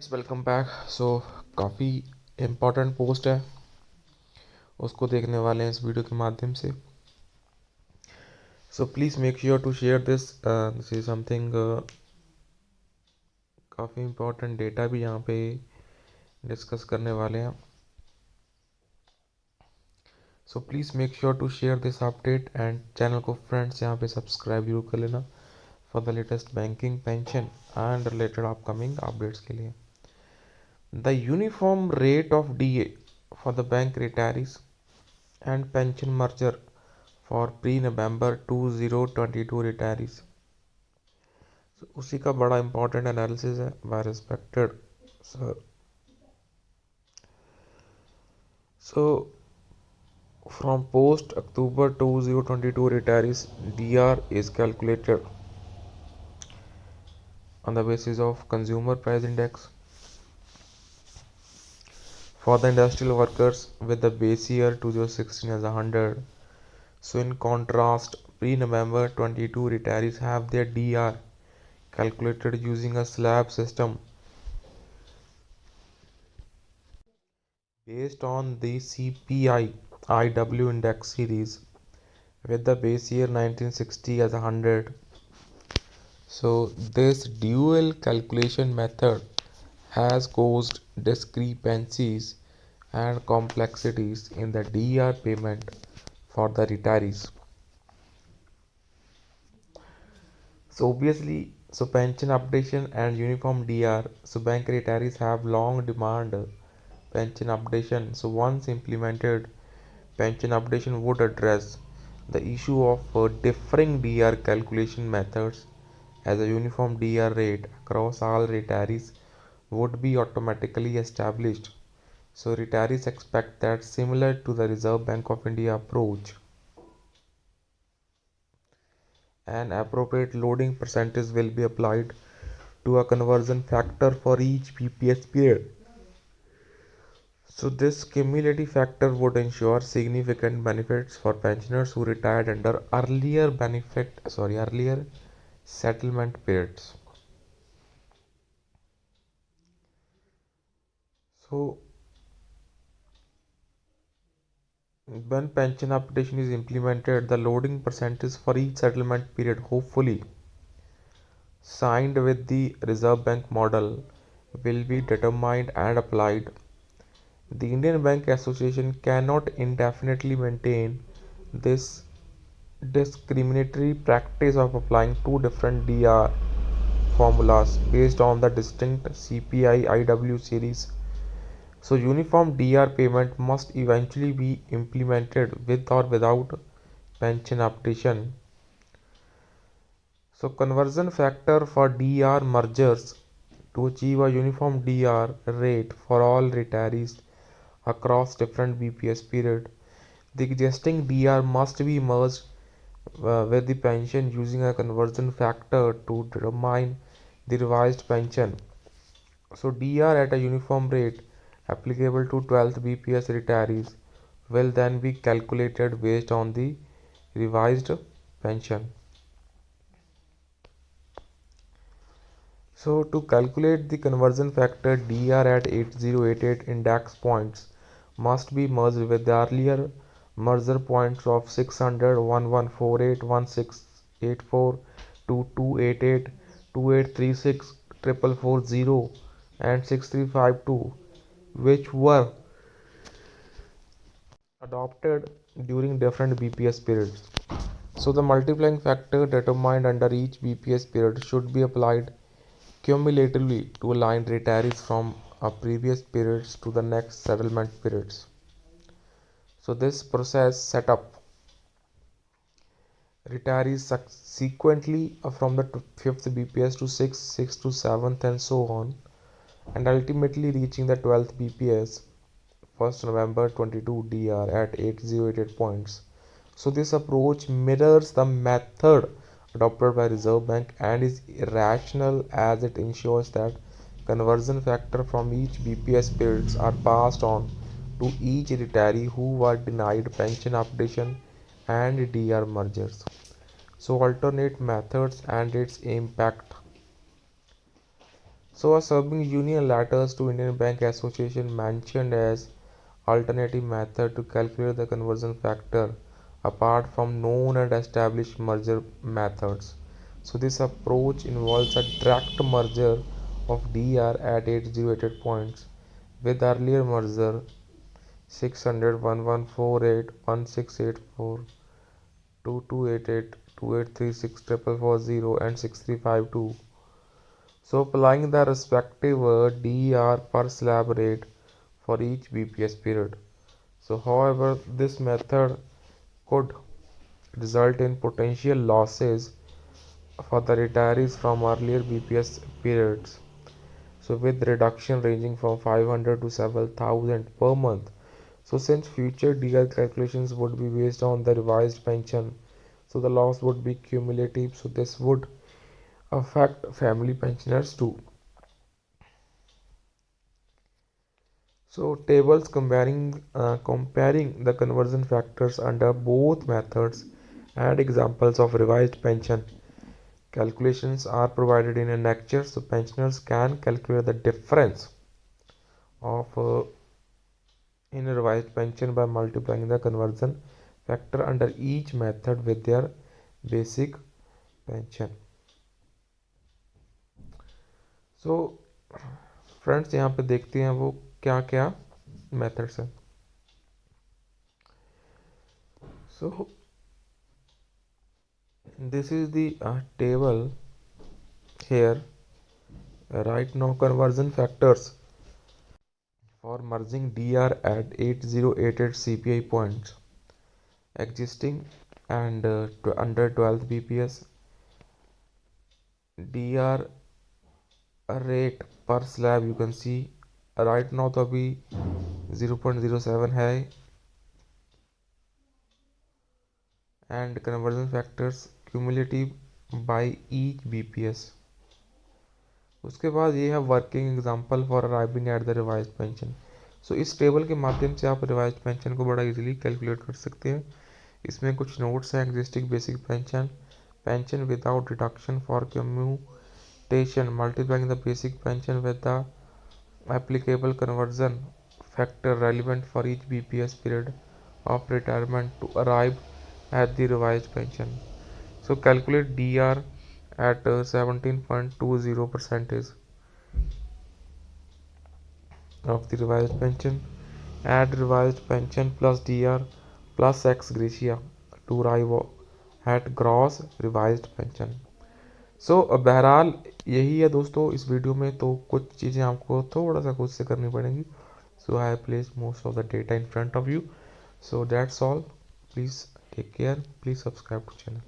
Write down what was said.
Welcome back. काफ़ी important post है, उसको देखने वाले हैं इस वीडियो के माध्यम से। Please make sure to share this is something काफ़ी इम्पोर्टेंट डेटा भी यहाँ पे डिस्कस करने वाले हैं। Please make sure to share this update and channel को फ्रेंड्स यहाँ पे सब्सक्राइब जरूर कर लेना for the latest banking, pension and related upcoming updates के लिए। The uniform rate of DA for the bank retirees and pension merger for pre-November 2022 retirees। उसी का बड़ा इंपॉर्टेंट एनालिसिस है by respected sir. So from post October 2022 retirees, DR is calculated on the basis of consumer price index for the industrial workers with the base year 2016 as 100. So in contrast, pre-November 22 retirees have their DR calculated using a slab system based on the CPI IW index series with the base year 1960 as 100. So this dual calculation method has caused discrepancies and complexities in the DR payment for the retirees. Obviously, pension updation and uniform DR. Bank retirees have long demanded pension updation. Once implemented, pension updation would address the issue of differing DR calculation methods, as a uniform DR rate across all retirees would be automatically established. Retirees expect that, similar to the Reserve Bank of India approach, an appropriate loading percentage will be applied to a conversion factor for each BPS period. This cumulative factor would ensure significant benefits for pensioners who retired under earlier settlement periods. So when pension updation is implemented, the loading percentage for each settlement period, hopefully signed with the Reserve Bank model, will be determined and applied. The Indian Bank Association cannot indefinitely maintain this discriminatory practice of applying two different DR formulas based on the distinct CPI IW series. Uniform DR payment must eventually be implemented with or without pension updation. Conversion factor for DR mergers to achieve a uniform DR rate for all retirees across different BPS period. The existing DR must be merged with the pension using a conversion factor to determine the revised pension. DR at a uniform rate applicable to 12th BPS retirees will then be calculated based on the revised pension. To calculate the conversion factor, DR at 8088 index points must be merged with the earlier merger points of 600, 1148, 1684, 2288, 2836, 4440 and 6352, which were adopted during different BPS periods. The multiplying factor determined under each BPS period should be applied cumulatively to align retirees from a previous periods to the next settlement periods. This process set up retirees subsequently from the 5th BPS to 6th, 6th to 7th and so on, and ultimately reaching the 12th BPS 1st November 22 DR at 8088 points. This approach mirrors the method adopted by Reserve Bank and is rational, as it ensures that conversion factor from each BPS periods are passed on to each retiree who were denied pension updation and DR mergers. Alternate methods and its impact. So a serving union letters to Indian Bank Association mentioned as alternative method to calculate the conversion factor apart from known and established merger methods. So this approach involves a direct merger of DR at 8088 points with earlier merger 600 1148 1684 2288 2836 4440 and 6352. So applying the respective DER per slab rate for each BPS period. So however, this method could result in potential losses for the retirees from earlier BPS periods. So with reduction ranging from 500 to several thousand per month. So since future DER calculations would be based on the revised pension, so the loss would be cumulative. So this would affect family pensioners too. So tables comparing the conversion factors under both methods and examples of revised pension calculations are provided in annexure, so pensioners can calculate the difference of in a revised pension by multiplying the conversion factor under each method with their basic pension. So friends यहाँ पे देखते हैं वो क्या क्या methods हैं. So this is the table here. Right now conversion factors for merging DR at 8088 CPI points existing and under 12 BPS. DR rate per slab you can see right now तो अभी 0.07 है and conversion factors cumulative by each BPS. उसके बाद ये है working example for arriving at the revised pension. So इस table के माध्यम से आप रिवाइज्ड पेंशन को बड़ा इजीली कैलकुलेट कर सकते हैं. इसमें कुछ नोट्स हैं. Existing basic pension, pension without deduction for commutation, multiplying the basic pension with the applicable conversion factor relevant for each BPS period of retirement to arrive at the revised pension. So calculate DR at 17.20% of the revised pension. Add revised pension plus DR plus ex gratia to arrive at gross revised pension. सो बहरहाल यही है दोस्तों इस video में. तो कुछ चीज़ें आपको थोड़ा सा खुद से करनी पड़ेंगी. So I place most of the data in front of you. So that's all. Please take care. Please subscribe to channel.